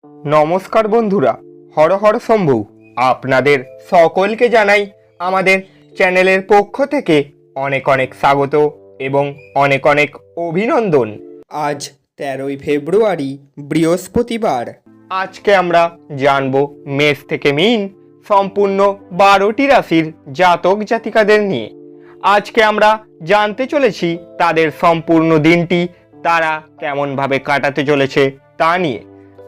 নমস্কার বন্ধুরা, হর হর শম্ভু। আপনাদের সকলকে জানাই আমাদের চ্যানেলের পক্ষ থেকে অনেক অনেক স্বাগত এবং অনেক অনেক অভিনন্দন। আজ 13ই ফেব্রুয়ারি, বৃহস্পতিবার। আজকে আমরা জানব মেষ থেকে মীন সম্পূর্ণ 12টি রাশির জাতক জাতিকাদের নিয়ে। আজকে আমরা জানতে চলেছি তাদের সম্পূর্ণ দিনটি তারা কেমনভাবে কাটাতে চলেছে তা নিয়ে।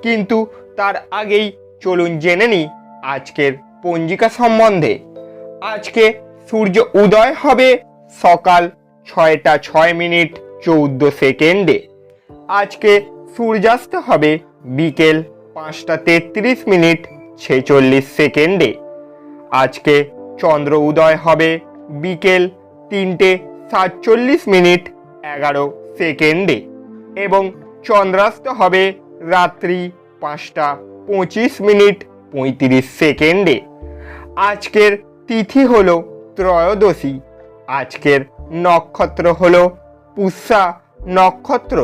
কিন্তু তার আগেই চলুন জেনে নিই আজকের পঞ্জিকা সম্বন্ধে। আজকে সূর্য উদয় হবে সকাল 6টা 6 মিনিট 14 সেকেন্ডে। আজকে সূর্যাস্ত হবে বিকেল 5টা 33 মিনিট 46 সেকেন্ডে। আজকে চন্দ্র উদয় হবে বিকেল 3টে 47 মিনিট 11 সেকেন্ডে এবং চন্দ্রাস্ত হবে রাত্রি 5টা 25 মিনিট 35 সেকেন্ডে। আজকের তিথি হলো ত্রয়োদশী। আজকের নক্ষত্র হলো পুষ্যা নক্ষত্র।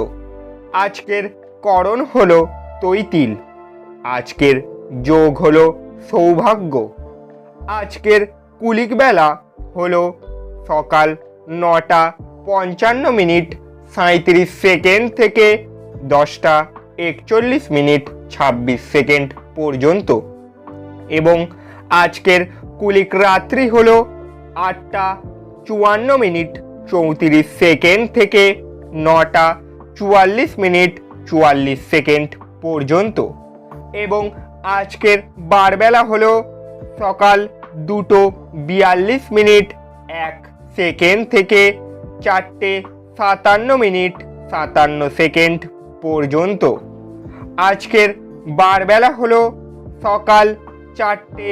আজকের করণ হলো তৈতিল। আজকের যোগ হলো সৌভাগ্য। আজকের কুলিক বেলা হলো সকাল 9টা 55 মিনিট 37 সেকেন্ড থেকে 10টা 41 মিনিট 26 সেকেন্ড পর্যন্ত এবং আজকের কুলিক রাত্রি হলো 8টা 54 মিনিট 34 সেকেন্ড থেকে 9টা 44 মিনিট 44 সেকেন্ড পর্যন্ত এবং আজকের বারবেলা হলো সকাল 2টো 42 মিনিট 1 সেকেন্ড থেকে 4টে 57 মিনিট 57 সেকেন্ড পর্যন্ত। আজকের বারবেলা হলো সকাল 4টে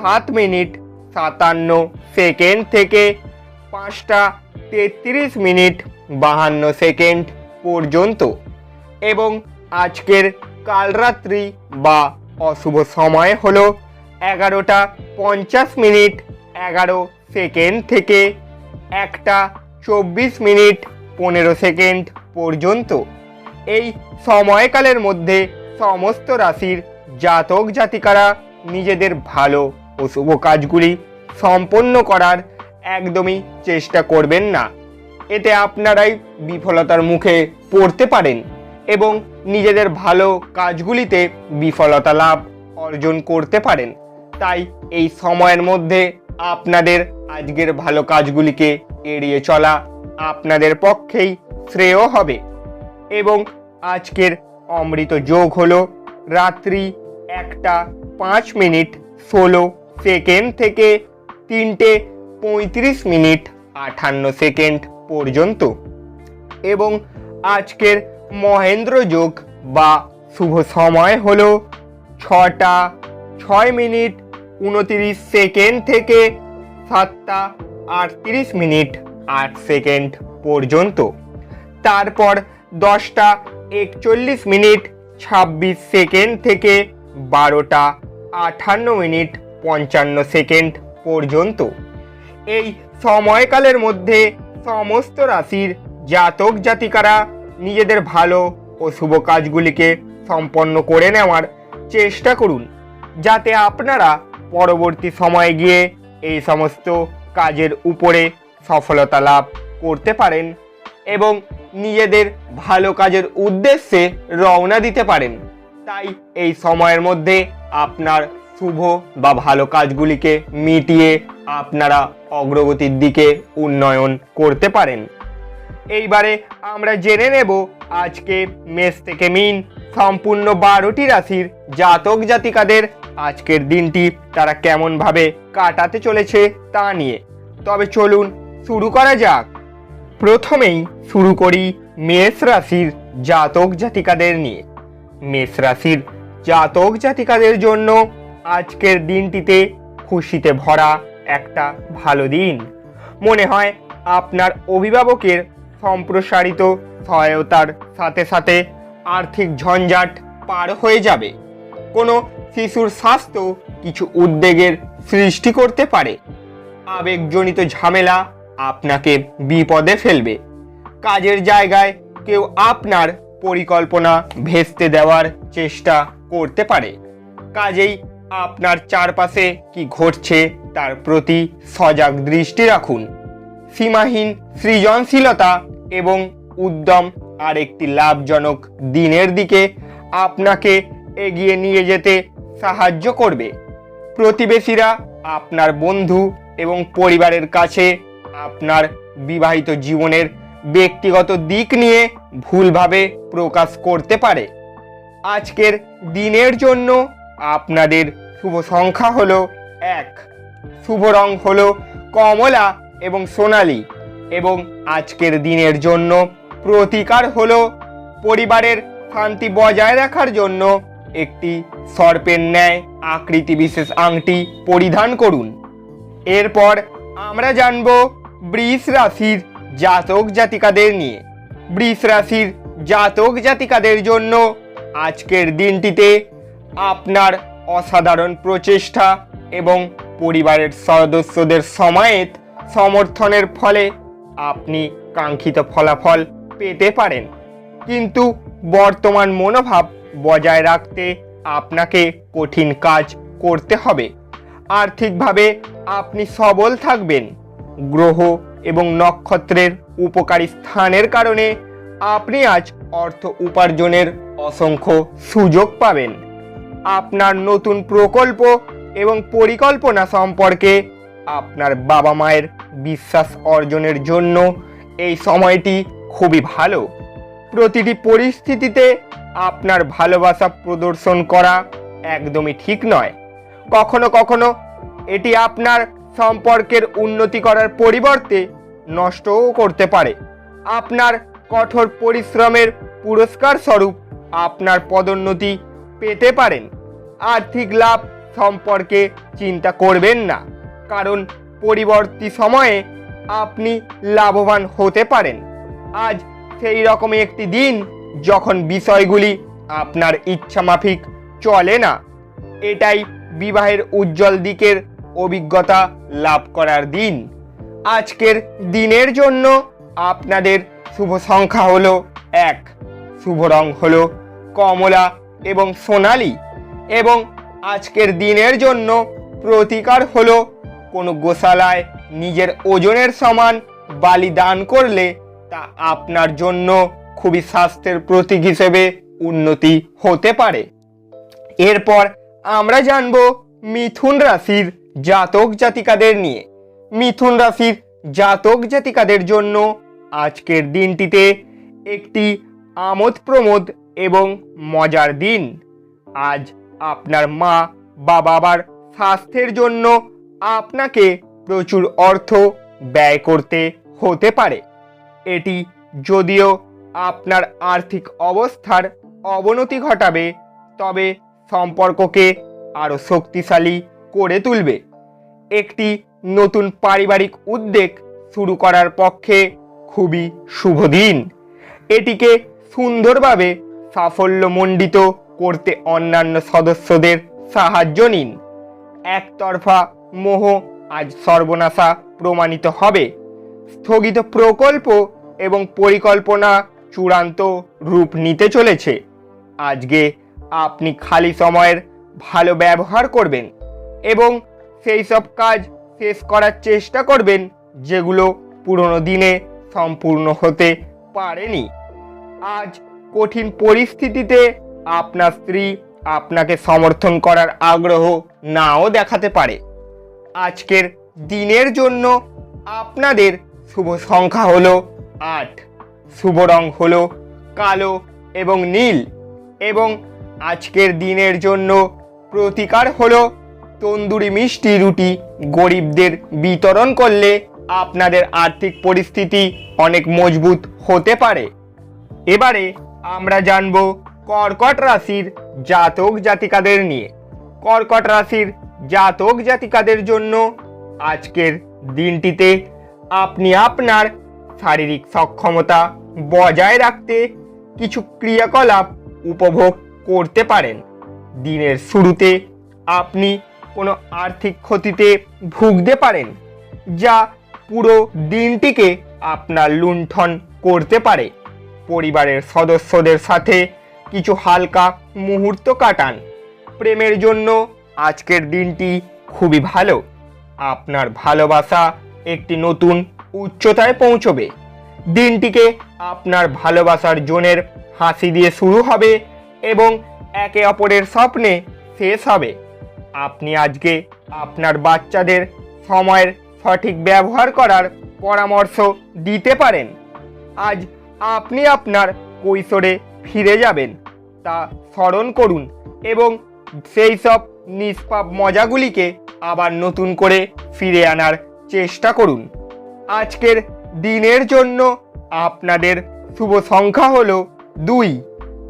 7 মিনিট 57 সেকেন্ড থেকে 5টা 33 মিনিট 52 সেকেন্ড পর্যন্ত এবং আজকের কালরাত্রি বা অশুভ সময় হলো 11টা 50 মিনিট 11 সেকেন্ড থেকে 1টা 24 মিনিট 15 সেকেন্ড পর্যন্ত। এই সময়কালের মধ্যে সমস্ত রাশির জাতক জাতিকারা নিজেদের ভালো ও শুভ কাজগুলি সম্পন্ন করার একদমই চেষ্টা করবেন না। এতে আপনারাই বিফলতার মুখে পড়তে পারেন এবং নিজেদের ভালো কাজগুলিতে বিফলতা লাভ অর্জন করতে পারেন। তাই এই সময়ের মধ্যে আপনাদের আজকের ভালো কাজগুলিকে এড়িয়ে চলা আপনাদের পক্ষেই শ্রেয় হবে এবং আজকের অমৃত যোগ হলো রাত্রি 1টা 5 মিনিট 16 সেকেন্ড থেকে 3টে 35 মিনিট 58 সেকেন্ড পর্যন্ত এবং আজকের মহেন্দ্র যোগ বা শুভ সময় হলো 6টা 6 মিনিট 29 সেকেন্ড থেকে 7টা 38 মিনিট 8 সেকেন্ড পর্যন্ত। তারপর 10টা 41 মিনিট 26 সেকেন্ড থেকে 12টা 58 মিনিট 55 সেকেন্ড পর্যন্ত। এই সময়কালের মধ্যে সমস্ত রাশির জাতক জাতিকারা নিজেদের ভালো ও শুভ কাজগুলিকে সম্পন্ন করে নেওয়ার চেষ্টা করুন, যাতে আপনারা পরবর্তী সময়ে গিয়ে এই সমস্ত কাজের উপরে সফলতা লাভ করতে পারেন এবং নিজেদের ভালো কাজের উদ্দেশ্যে রওনা দিতে পারেন। তাই এই সময়ের মধ্যে আপনার শুভ বা ভালো কাজগুলিকে মিটিয়ে আপনারা অগ্রগতির দিকে উন্নয়ন করতে পারেন। এইবারে আমরা জেনে নেব আজকে মেষ থেকে মীন সম্পূর্ণ 12টি রাশির জাতক জাতিকাদের আজকের দিনটি তারা কেমনভাবে কাটাতে চলেছে তা নিয়ে। তবে চলুন শুরু করা যাক। প্রথমেই শুরু করি মেষ রাশির জাতক জাতিকাদের নিয়ে। মেষ রাশির জাতক জাতিকাদের জন্য আজকের দিনটিতে খুশিতে ভরা একটা ভালো দিন। মনে হয় আপনার অভিভাবকের সম্প্রসারিত সহায়তার সাথে সাথে আর্থিক ঝঞ্ঝাট পার হয়ে যাবে। কোনো শিশুর স্বাস্থ্য কিছু উদ্বেগের সৃষ্টি করতে পারে। আবেগজনিত ঝামেলা আপনাকে বিপদে ফেলবে। কাজের জায়গায় কেউ আপনার পরিকল্পনা ভেস্তে দেওয়ার চেষ্টা করতে পারে। কাজেই আপনার চারপাশে কি ঘটছে তার প্রতি সজাগ দৃষ্টি রাখুন। সীমাহীন সৃজনশীলতা এবং উদ্যম আরেকটি লাভজনক দিনের দিকে আপনাকে এগিয়ে নিয়ে যেতে সাহায্য করবে। প্রতিবেশীরা, আপনার বন্ধু এবং পরিবারের কাছে আপনার বিবাহিত জীবনের ব্যক্তিগত দিক নিয়ে ভুলভাবে প্রকাশ করতে পারে। আজকের দিনের জন্য আপনাদের শুভ সংখ্যা হলো 1, শুভ রং হলো কমলা এবং সোনালী, এবং আজকের দিনের জন্য প্রতিকার হলো পরিবারের শান্তি বজায় রাখার জন্য একটি সর্পের ন্যায় আকৃতি বিশেষ আংটি পরিধান করুন। এরপর আমরা জানব বৃষ রাশির জাতক জাতিকাদের নিয়ে। বৃষ রাশির জাতক জাতিকাদের জন্য আজকের দিনটিতে আপনার অসাধারণ প্রচেষ্টা এবং পরিবারের সদস্যদের সমায়েত সমর্থনের ফলে আপনি কাঙ্ক্ষিত ফলাফল পেতে পারেন, কিন্তু বর্তমান মনোভাব বজায় রাখতে আপনাকে কঠিন কাজ করতে হবে। আর্থিকভাবে আপনি সবল থাকবেন। গ্রহ এবং নক্ষত্রের উপকারী স্থানের কারণে আপনি আজ অর্থ উপার্জনের অসংখ্য সুযোগ পাবেন। আপনার নতুন প্রকল্প এবং পরিকল্পনা সম্পর্কে আপনার বাবা মায়ের বিশ্বাস অর্জনের জন্য এই সময়টি খুবই ভালো। প্রতিটি পরিস্থিতিতে আপনার ভালোবাসা প্রদর্শন করা একদমই ঠিক নয়। কখনো কখনো এটি আপনার সম্পর্কের উন্নতি করার পরিবর্তে নষ্টও করতে পারে। আপনার কঠোর পরিশ্রমের পুরস্কার স্বরূপ আপনার পদোন্নতি পেতে পারেন। আর্থিক লাভ সম্পর্কে চিন্তা করবেন না, কারণ পরিবর্তী সময়ে আপনি লাভবান হতে পারেন। আজ সেই রকমই একটি দিন যখন বিষয়গুলি আপনার ইচ্ছামাফিক চলে না। এটাই বিবাহের উজ্জ্বল দিকের অভিজ্ঞতা লাভ করার দিন। আজকের দিনের জন্য আপনাদের শুভ সংখ্যা হলো 1, শুভ রং হলো কমলা এবং সোনালী, এবং আজকের দিনের জন্য প্রতিকার হলো কোনো গোশালায় নিজের ওজনের সমান বালি দান করলে তা আপনার জন্য খুবই স্বাস্থ্যের প্রতীক হিসেবে উন্নতি হতে পারে। এরপর আমরা জানব মিথুন রাশির জাতক জাতিকাদের নিয়ে। মিথুন রাশির জাতক জাতিকাদের জন্য আজকের দিনটিতে একটি আমোদ প্রমোদ এবং মজার দিন। আজ আপনার মা বা বাবার স্বাস্থ্যের জন্য আপনাকে প্রচুর অর্থ ব্যয় করতে হতে পারে। এটি যদিও আপনার আর্থিক অবস্থার অবনতি ঘটাবে, তবে সম্পর্ককে আরও শক্তিশালী করে তুলবে। একটি নতুন পারিবারিক উদ্যোগ শুরু করার পক্ষে খুবই শুভ দিন। এটিকে সুন্দরভাবে সাফল্যমণ্ডিত করতে অন্যান্য সদস্যদের সাহায্য নিন। একতরফা মোহ আজ সর্বনাশা প্রমাণিত হবে। স্থগিত প্রকল্প এবং পরিকল্পনা চূড়ান্ত রূপ নিতে চলেছে। আজকে আপনি খালি সময়ের ভালো ব্যবহার করবেন এবং সেই সব কাজ শেষ করার চেষ্টা করবেন যেগুলো পুরনো দিনে সম্পূর্ণ হতে পারেনি। আজ কঠিন পরিস্থিতিতে আপনার স্ত্রী আপনাকে সমর্থন করার আগ্রহ নাও দেখাতে পারে। আজকের দিনের জন্য আপনাদের শুভ সংখ্যা হলো 8, শুভ রং হলো কালো এবং নীল, এবং আজকের দিনের জন্য প্রতিকার হলো তন্দুরি মিষ্টি রুটি গরিবদের বিতরণ করলে আপনাদের আর্থিক পরিস্থিতি অনেক মজবুত হতে পারে। এবারে আমরা জানব কর্কট রাশির জাতক জাতিকাদের নিয়ে। কর্কট রাশির জাতক জাতিকাদের জন্য আজকের দিনটিতে আপনি আপনার শারীরিক সক্ষমতা বজায় রাখতে কিছু ক্রিয়াকলাপ উপভোগ করতে পারেন। দিনের শুরুতে আপনি কোনো আর্থিক ক্ষতিতে ভুগতে পারেন, যা পুরো দিনটিকে আপনার লুণ্ঠন করতে পারে। পরিবারের সদস্যদের সাথে কিছু হালকা মুহূর্ত কাটান। প্রেমের জন্য আজকের দিনটি খুবই ভালো। আপনার ভালোবাসা একটি নতুন উচ্চতায় পৌঁছবে। দিনটিকে আপনার ভালোবাসার জনের হাসি দিয়ে শুরু হবে এবং একে অপরের স্বপ্নে শেষ হবে। আপনি আজকে আপনার বাচ্চাদের সময়ের সঠিক ব্যবহার করার পরামর্শ দিতে পারেন। আজ আপনি আপনার কৈশোরে ফিরে যাবেন, তা স্মরণ করুন এবং সেই সব নিষ্পাপ মজাগুলিকে আবার নতুন করে ফিরে আনার চেষ্টা করুন। আজকের দিনের জন্য আপনাদের শুভ সংখ্যা হলো 2,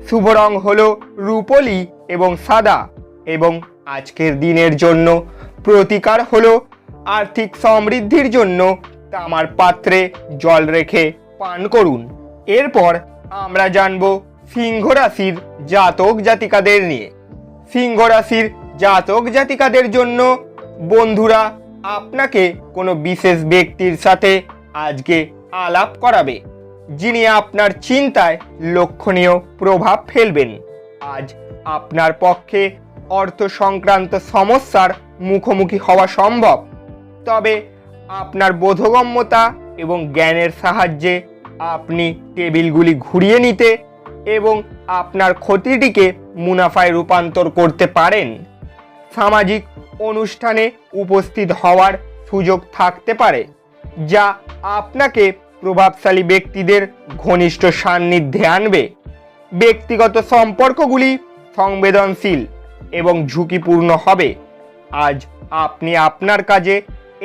শুভ রং হলো রূপোলি এবং সাদা, এবং আজকের দিনের জন্য প্রতিকার হলো আর্থিক সমৃদ্ধির জন্য তামার পাত্রে জল রেখে পান করুন। এরপর আমরা জানব সিংহ রাশির জাতক জাতিকাদের নিয়ে। সিংহ রাশির জাতক জাতিকাদের জন্য বন্ধুরা আপনাকে কোনো বিশেষ ব্যক্তির সাথে আজকে আলাপ করাবে, যিনি আপনার চিন্তায় লক্ষণীয় প্রভাব ফেলবেন। আজ আপনার পক্ষে অর্থ সংক্রান্ত সমস্যার মুখোমুখি হওয়া সম্ভব, তবে আপনার বোধগম্যতা এবং জ্ঞানের সাহায্যে আপনি টেবিলগুলি ঘুরিয়ে নিতে এবং আপনার ক্ষতিটিকে মুনাফায় রূপান্তর করতে পারেন। সামাজিক অনুষ্ঠানে উপস্থিত হওয়ার সুযোগ থাকতে পারে, যা আপনাকে প্রভাবশালী ব্যক্তিদের ঘনিষ্ঠ সান্নিধ্যে আনবে। ব্যক্তিগত সম্পর্কগুলি সংবেদনশীল এবং ঝুঁকিপূর্ণ হবে। আজ আপনি আপনার কাজে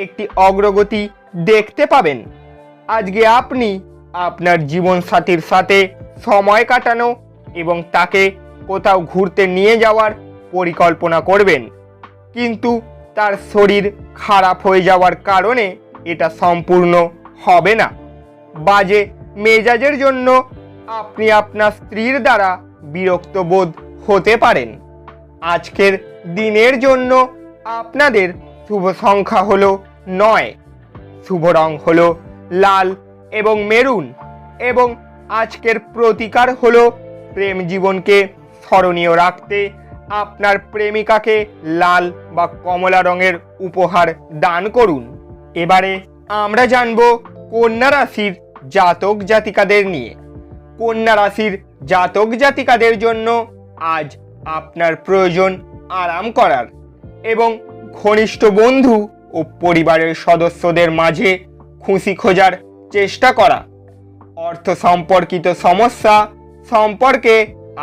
একটি অগ্রগতি দেখতে পাবেন। আজকে আপনি আপনার জীবনসাথীর সাথে সময় কাটানো এবং তাকে কোথাও ঘুরতে নিয়ে যাওয়ার পরিকল্পনা করবেন, কিন্তু তার শরীর খারাপ হয়ে যাওয়ার কারণে এটা সম্পূর্ণ হবে না। বাজে মেজাজের জন্য আপনি আপনার স্ত্রীর দ্বারা বিরক্ত বোধ হতে পারেন। আজকের দিনের জন্য আপনাদের শুভ সংখ্যা হলো 9, শুভ রং হলো লাল এবং মেরুন, এবং আজকের প্রতিকার হলো প্রেম জীবনকে স্মরণীয় রাখতে আপনার প্রেমিকাকে লাল বা কমলা রঙের উপহার দান করুন। এবারে আমরা জানব কন্যা রাশির জাতক জাতিকাদের নিয়ে। কন্যা রাশির জাতক জাতিকাদের জন্য আজ আপনার প্রয়োজন আরাম করার এবং ঘনিষ্ঠ বন্ধু ও পরিবারের সদস্যদের মাঝে খুশি খোঁজার চেষ্টা করা। অর্থ সম্পর্কিত সমস্যা সম্পর্কে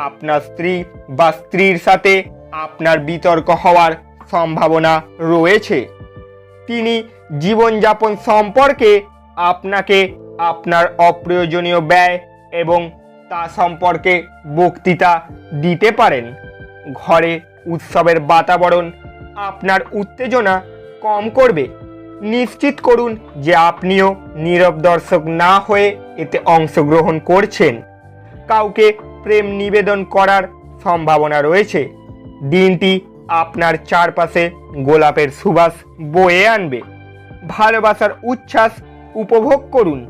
আপনার স্ত্রী বা স্ত্রীর সাথে আপনার বিতর্ক হওয়ার সম্ভাবনা রয়েছে। তিনি জীবনযাপন সম্পর্কে আপনাকে আপনার অপ্রয়োজনীয় ব্যয় এবং তা সম্পর্কে বক্তৃতা দিতে পারেন। ঘরে উৎসবের বাতাবরণ আপনার উত্তেজনা কম করবে। নিশ্চিত করুন যে আপনিও নীরব দর্শক না হয়ে এতে অংশগ্রহণ করছেন। কাউকে প্রেম নিবেদন করার সম্ভাবনা রয়েছে। দিনটি আপনার চারপাশে গোলাপের সুবাস বয়ে আনবে। ভালোবাসার উচ্ছ্বাস উপভোগ করুন।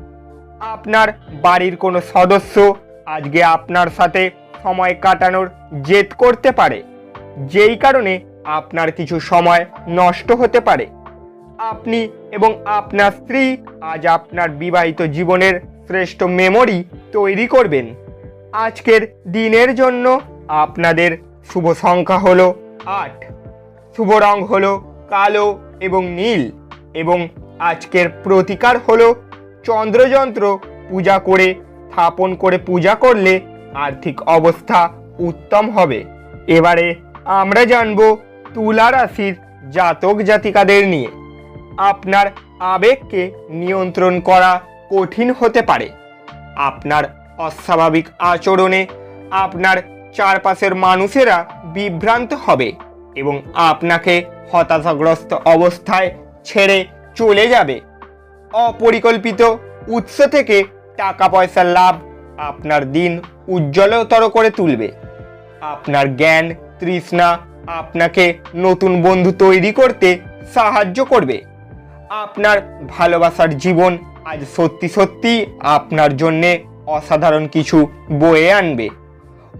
আপনার বাড়ির কোনো সদস্য আজকে আপনার সাথে সময় কাটানোর জেদ করতে পারে, যেই কারণে আপনার কিছু সময় নষ্ট হতে পারে। আপনি এবং আপনার স্ত্রী আজ আপনার বিবাহিত জীবনের শ্রেষ্ঠ মেমোরি তৈরি করবেন। আজকের দিনের জন্য আপনাদের শুভ সংখ্যা হলো 8, শুভ রং হলো কালো এবং নীল, এবং আজকের প্রতিকার হলো চন্দ্রযন্ত্র পূজা করে স্থাপন করে পূজা করলে আর্থিক অবস্থা উত্তম হবে। এবারে আমরা জানব তুলা রাশির জাতক জাতিকাদের নিয়ে। আপনার আবেগকে নিয়ন্ত্রণ করা কঠিন হতে পারে। আপনার অস্বাভাবিক আচরণে আপনার চারপাশের মানুষেরা বিভ্রান্ত হবে এবং আপনাকে হতাশাগ্রস্ত অবস্থায় ছেড়ে চলে যাবে। অপরিকল্পিত উৎস থেকে টাকা পয়সার লাভ আপনার দিন উজ্জ্বলতর করে তুলবে। আপনার জ্ঞান তৃষ্ণা আপনাকে নতুন বন্ধু তৈরি করতে সাহায্য করবে। আপনার ভালোবাসার জীবন আজ সত্যি সত্যি আপনার জন্যে অসাধারণ কিছু বয়ে আনবে।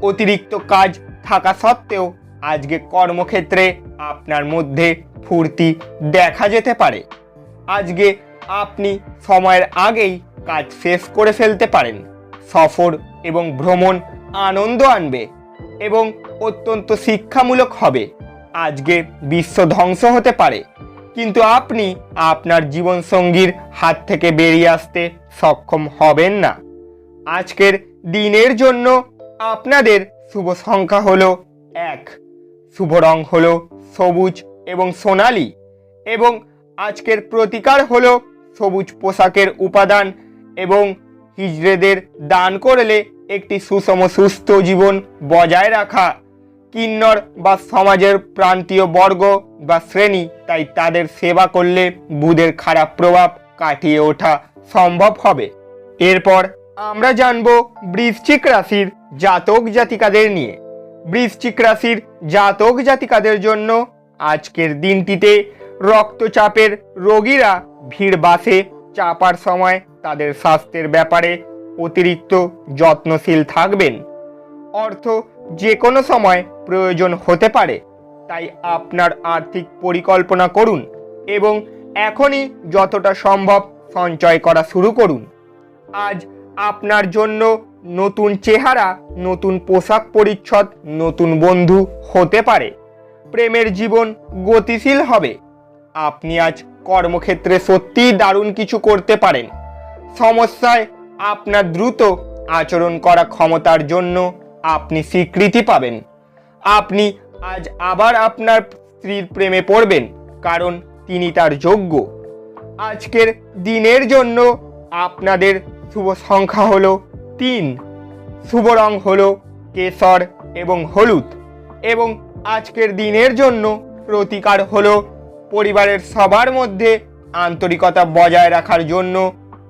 অতিরিক্ত কাজ থাকা সত্ত্বেও আজকে কর্মক্ষেত্রে আপনার মধ্যে ফুর্তি দেখা যেতে পারে। আজকে আপনি সময়ের আগেই কাজ শেষ করে ফেলতে পারেন। সফর এবং ভ্রমণ আনন্দ আনবে এবং অত্যন্ত শিক্ষামূলক হবে। আজকে বিশ্ব ধ্বংস হতে পারে, কিন্তু আপনি আপনার জীবনসঙ্গীর হাত থেকে বেরিয়ে আসতে সক্ষম হবেন না। আজকের দিনের জন্য আপনাদের শুভ সংখ্যা হলো 1, শুভ রং হলো সবুজ এবং সোনালী, এবং আজকের প্রতিকার হলো সবুজ পোশাকের উপাদান এবং হিজড়েদের দান করলে একটি সুষম সুস্থ জীবন বজায় রাখা। কিন্নর বা সমাজের প্রান্তীয় বর্গ বা শ্রেণী, তাই তাদের সেবা করলে বুধের খারাপ প্রভাব কাটিয়ে ওঠা সম্ভব হবে। এরপর আমরা জানব বৃশ্চিক রাশির জাতক জাতিকাদের নিয়ে। বৃশ্চিক রাশির জাতক জাতিকাদের জন্য আজকের দিনটিতে রক্তচাপের রোগীরা ভিড় বাসে চাপার সময় তাদের স্বাস্থ্যের ব্যাপারে অতিরিক্ত যত্নশীল থাকবেন। অর্থ যে কোনো সময় প্রয়োজন হতে পারে, তাই আপনার আর্থিক পরিকল্পনা করুন এবং এখনই যতটা সম্ভব সঞ্চয় করা শুরু করুন। আজ আপনার জন্য নতুন চেহারা, নতুন পোশাক পরিচ্ছদ, নতুন বন্ধু হতে পারে। প্রেমের জীবন গতিশীল হবে। আপনি আজ কর্মক্ষেত্রে সত্যিই দারুণ কিছু করতে পারেন। সমস্যায় আপনার দ্রুত আচরণ করা ক্ষমতার জন্য আপনি স্বীকৃতি পাবেন। আপনি আজ আবার আপনার স্ত্রীর প্রেমে পড়বেন, কারণ তিনি তার যোগ্য। আজকের দিনের জন্য আপনাদের শুভ সংখ্যা হলো 3, শুভ রং হলো কেশর এবং হলুদ, এবং আজকের দিনের জন্য প্রতিকার হলো পরিবারের সবার মধ্যে আন্তরিকতা বজায় রাখার জন্য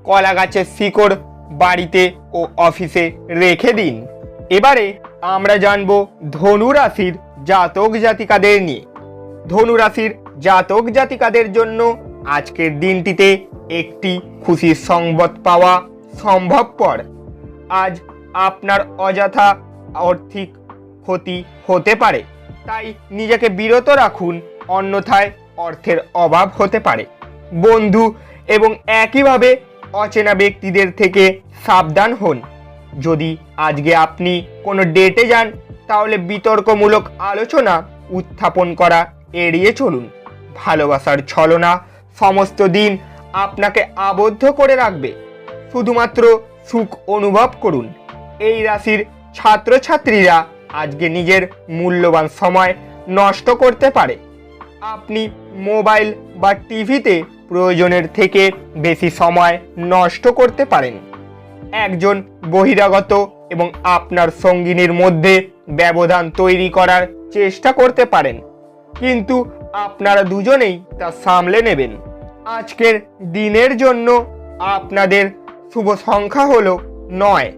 কলা গাছের শিকড় বাড়িতে ও অফিসে রেখে দিন। এবারে আমরা জানব ধনু রাশির জাতক জাতিকাদের নিয়ে। ধনু রাশির জাতক জাতিকাদের জন্য আজকের দিনটিতে একটি খুশির সংবাদ পাওয়া সম্ভবপর। আজ আপনার অযথা আর্থিক ক্ষতি হতে পারে, তাই নিজেকে বিরত রাখুন, অন্যথায় অর্থের অভাব হতে পারে। বন্ধু এবং একইভাবে অচেনা ব্যক্তিদের থেকে সাবধান হন। যদি আজকে আপনি কোনো ডেটে যান, তাহলে বিতর্কমূলক আলোচনা উত্থাপন করা এড়িয়ে চলুন। ভালোবাসার ছলনা সমস্ত দিন আপনাকে আবদ্ধ করে রাখবে। শুধুমাত্র সুখ অনুভব করুন। এই রাশির ছাত্রছাত্রীরা আজকে নিজের মূল্যবান সময় নষ্ট করতে পারে। আপনি মোবাইল বা টিভিতে প্রয়োজনের থেকে বেশি সময় নষ্ট করতে পারেন। একজন বহিরাগত এবং আপনার সঙ্গিনীর মধ্যে ব্যবধান তৈরি করার চেষ্টা করতে পারেন, কিন্তু আপনারা দুজনেই তা সামলে নেবেন। আজকের দিনের জন্য আপনাদের শুভ সংখ্যা হলো 9,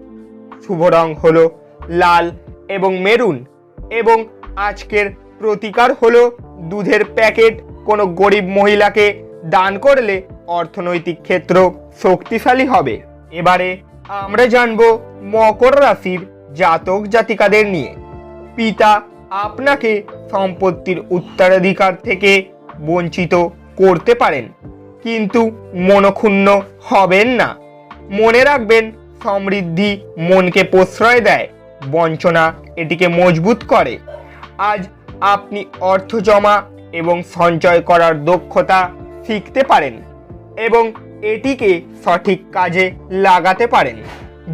শুভ রং হলো লাল এবং মেরুন, এবং আজকের প্রতিকার হলো দুধের প্যাকেট কোনো গরিব মহিলাকে দান করলে অর্থনৈতিক ক্ষেত্র শক্তিশালী হবে। এবারে আমরা জানব মকর রাশির জাতক জাতিকাদের নিয়ে। পিতা আপনাকে সম্পত্তির উত্তরাধিকার থেকে বঞ্চিত করতে পারেন, কিন্তু মনক্ষুণ্ণ হবেন না। মনে রাখবেন, সমৃদ্ধি মনকে প্রশ্রয় দেয়, বঞ্চনা এটিকে মজবুত করে। আজ আপনি অর্থ জমা এবং সঞ্চয় করার দক্ষতা শিখতে পারেন এবং এটিকে সঠিক কাজে লাগাতে পারেন।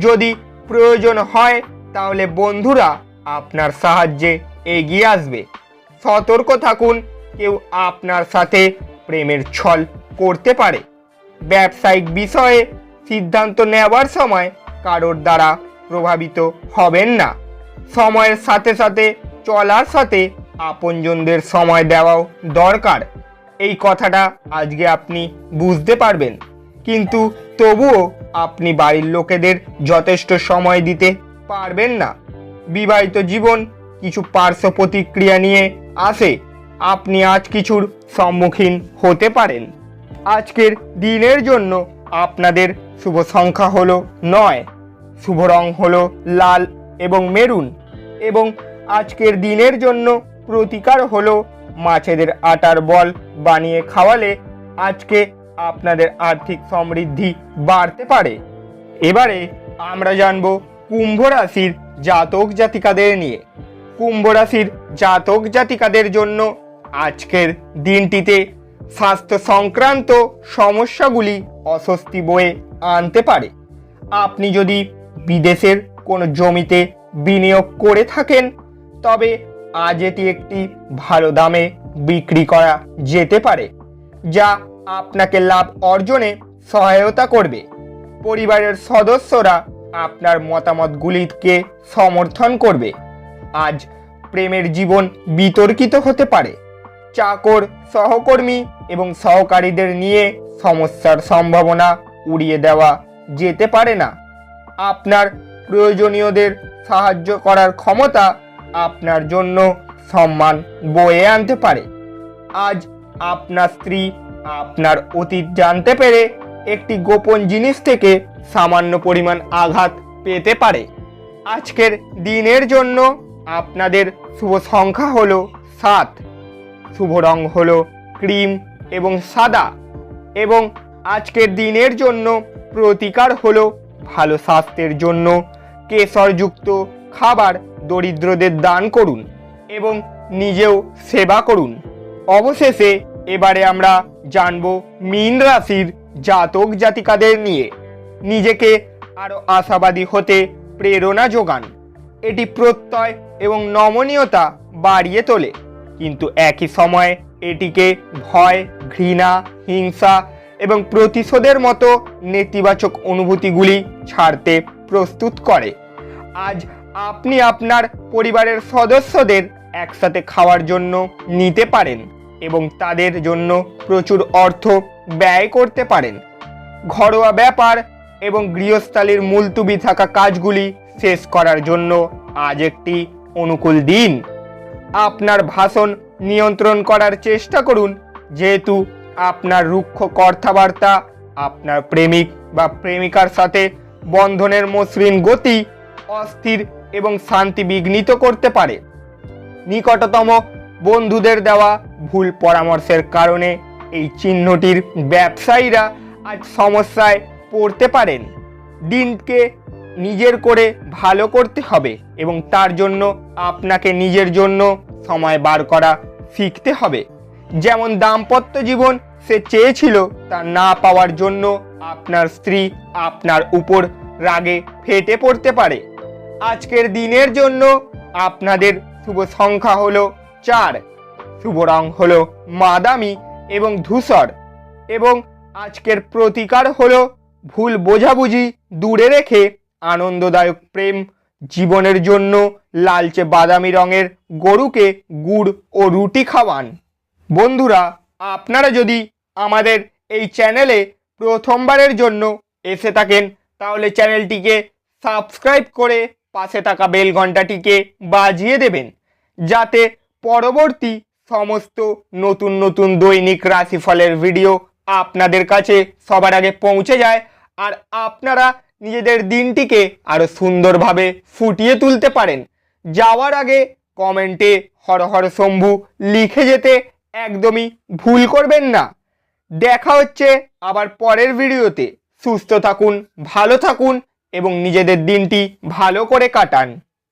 যদি প্রয়োজন হয়, তাহলে বন্ধুরা আপনার সাহায্যে এগিয়ে আসবে। সতর্ক থাকুন, কেউ আপনার সাথে প্রেমের ছল করতে পারে। ব্যবসায়িক বিষয়ে সিদ্ধান্ত নেওয়ার সময় কারোর দ্বারা প্রভাবিত হবেন না। সময়ের সাথে সাথে চলার সাথে আপনজনদের সময় দেওয়াও দরকার। এই কথাটা আজকে আপনি বুঝতে পারবেন, কিন্তু তবুও আপনি বাড়ির লোকেদের যথেষ্ট সময় দিতে পারবেন না। বিবাহিত জীবন কিছু পার্শ্ব প্রতিক্রিয়া নিয়ে আসে। আপনি আজ কিছুর সম্মুখীন হতে পারেন। আজকের দিনের জন্য আপনাদের শুভ সংখ্যা হলো 9, শুভ রং হলো লাল এবং মেরুন, এবং আজকের দিনের জন্য প্রতিকার হলো মাছেদের আটার বল বানিয়ে খাওয়ালে আজকে আপনাদের আর্থিক সমৃদ্ধি বাড়তে পারে। এবারে আমরা জানব কুম্ভ রাশির জাতক জাতিকাদের নিয়ে। কুম্ভ রাশির জাতক জাতিকাদের জন্য আজকের দিনটিতে স্বাস্থ্য সংক্রান্ত সমস্যাগুলি অস্বস্তি বয়ে আনতে পারে। আপনি যদি বিদেশের কোনো জমিতে বিনিয়োগ করে থাকেন তবে আজ এটি একটি ভালো দামে বিক্রি করা যেতে পারে, যা আপনাকে লাভ অর্জনে সহায়তা করবে। পরিবারের সদস্যরা আপনার মতামতগুলিকে সমর্থন করবে। আজ প্রেমের জীবন বিতর্কিত হতে পারে। চাকর, সহকর্মী এবং সহকারীদের নিয়ে সমস্যার সম্ভাবনা উড়িয়ে দেওয়া যেতে পারে না। আপনার প্রয়োজনীয়দের সাহায্য করার ক্ষমতা আপনার জন্য সম্মান বয়ে আনতে পারে। আজ আপনার স্ত্রী আপনার অতীত জানতে পেরে একটি গোপন জিনিস থেকে সামান্য পরিমাণ আঘাত পেতে পারে। আজকের দিনের জন্য আপনাদের শুভ সংখ্যা হলো 7, শুভ রং হলো ক্রিম এবং সাদা, এবং আজকের দিনের জন্য প্রতিকার হলো ভালো স্বাস্থ্যের জন্য কেশরযুক্ত খাবার দরিদ্রদের দান করুন এবং নিজেও সেবা করুন। অবশেষে এবারে আমরা জানব মীন রাশির জাতক জাতিকাদের নিয়ে। নিজেকে আরও আশাবাদী হতে প্রেরণা যোগান। এটি প্রত্যয় এবং নমনীয়তা বাড়িয়ে তোলে, কিন্তু একই সময়ে এটিকে ভয়, ঘৃণা, হিংসা এবং প্রতিশোধের মতো নেতিবাচক অনুভূতিগুলি ছাড়তে প্রস্তুত করে। আজ আপনি আপনার পরিবারের সদস্যদের একসাথে খাওয়ার জন্য নিতে পারেন এবং তাদের জন্য প্রচুর অর্থ ব্যয় করতে পারেন। ঘরোয়া ব্যাপার এবং গৃহস্থালির মুলতুবি থাকা কাজগুলি শেষ করার জন্য আজ একটি অনুকূল দিন। আপনার ভাষণ নিয়ন্ত্রণ করার চেষ্টা করুন, যেহেতু আপনার রুক্ষ কথাবার্তা আপনার প্রেমিক বা প্রেমিকার সাথে বন্ধনের মসৃণ গতি অস্থির এবং শান্তি বিঘ্নিত করতে পারে। নিকটতম বন্ধুদের দেওয়া ভুল পরামর্শের কারণে এই চিহ্নটির ব্যবসায়ীরা আজ সমস্যায় পড়তে পারেন। দিনকে নিজের করে ভালো করতে হবে এবং তার জন্য আপনাকে নিজের জন্য সময় বার করা শিখতে হবে। যেমন দাম্পত্য জীবন সে চেয়েছিল তা না পাওয়ার জন্য আপনার স্ত্রী আপনার উপর রাগে ফেটে পড়তে পারে। আজকের দিনের জন্য আপনাদের শুভ সংখ্যা হলো 4, শুভ রং হলো বাদামি এবং ধূসর, এবং আজকের প্রতিকার হলো ভুল বোঝাবুঝি দূরে রেখে আনন্দদায়ক প্রেম জীবনের জন্য লালচে বাদামি রঙের গরুকে গুড় ও রুটি খাওয়ান। বন্ধুরা, আপনারা যদি আমাদের এই চ্যানেলে প্রথমবারের জন্য এসে থাকেন তাহলে চ্যানেলটিকে সাবস্ক্রাইব করে পাশে থাকা বেল ঘন্টাটিকে বাজিয়ে দেবেন, যাতে পরবর্তী সমস্ত নতুন নতুন দৈনিক রাশিফলের ভিডিও আপনাদের কাছে সবার আগে পৌঁছে যায়, আর আপনারা নিজেদের দিনটিকে আরও সুন্দরভাবে ফুটিয়ে তুলতে পারেন। যাওয়ার আগে কমেন্টে হর হর শম্ভু লিখে যেতে একদমই ভুল করবেন না। দেখা হচ্ছে আবার পরের ভিডিওতে। সুস্থ থাকুন, ভালো থাকুন এবং নিজেদের দিনটি ভালো করে কাটান।